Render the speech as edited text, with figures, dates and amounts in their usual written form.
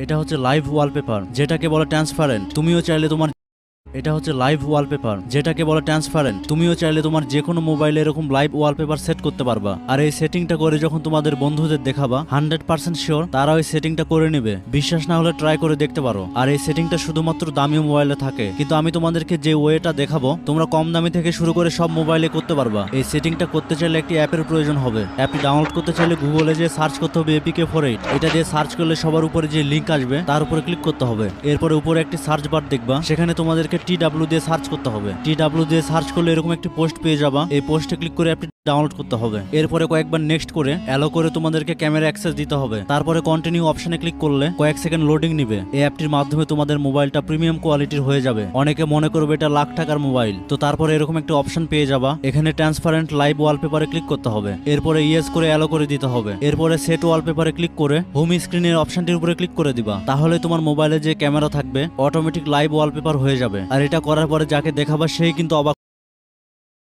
এটা হচ্ছে live wallpaper যেটাকে বলে ট্রান্সপারেন্ট। তুমিও চাইলে তোমার এটা হচ্ছে লাইভ ওয়ালপেপার যেটাকে বলে ট্রান্সপারেন্ট। তুমিও চাইলে তোমার যে কোনো মোবাইলে এরকম লাইভ ওয়ালপেপার সেট করতে পারবা। আর এই সেটিংটা করে যখন তোমাদের বন্ধুদের দেখাবা 100% শিওর তারা ওই সেটিংটা করে নেবে। বিশ্বাস না হলে ট্রাই করে দেখতে পারো। আর এই সেটিংটা শুধুমাত্র দামি মোবাইলে থাকে, কিন্তু আমি তোমাদেরকে যে ওয়েটা দেখাবো তোমরা কম দামি থেকে শুরু করে সব মোবাইলে করতে পারবা। এই সেটিংটা করতে চাইলে একটি অ্যাপের প্রয়োজন হবে। অ্যাপটি ডাউনলোড করতে চাইলে গুগলে যে সার্চ করতে হবে APK48। এটা দিয়ে সার্চ করলে সবার উপরে যে লিঙ্ক আসবে তার উপরে ক্লিক করতে হবে। এরপরে উপরে একটি সার্চ বার দেখবা, সেখানে তোমাদেরকে TW দিয়ে সার্চ করতে হবে। TW দিয়ে সার্চ করলে এরকম একটি পোস্ট পেয়ে যাবা। এই পোস্টে ক্লিক করে অ্যাপটি ডাউনলোড করতে হবে। এরপরে কয়েকবার নেক্সট করে অ্যালো করে তোমাদেরকে ক্যামেরা অ্যাক্সেস দিতে হবে। তারপরে কন্টিনিউ অপশনে ক্লিক করলে কয়েক সেকেন্ড লোডিং নিবে। এই অ্যাপটির মাধ্যমে তোমাদের মোবাইলটা প্রিমিয়াম কোয়ালিটির হয়ে যাবে। অনেকে মনে করবে এটা লাখ টাকার মোবাইল, তো তারপরে এরকম একটা অপশন পেয়ে যাবা। এখানে ট্রান্সপারেন্ট লাইভ ওয়ালপেপারে ক্লিক করতে হবে। এরপরে ইয়েস করে অ্যালো করে দিতে হবে। এরপরে সেট ওয়ালপেপারে ক্লিক করে হোম স্ক্রিনের অপশনটির উপরে ক্লিক করে দিবা। তাহলে তোমার মোবাইলে যে ক্যামেরা থাকবে অটোমেটিক লাইভ ওয়ালপেপার হয়ে যাবে। আর এটা করার পরে যাকে দেখাবা সেই কিন্তু অবাক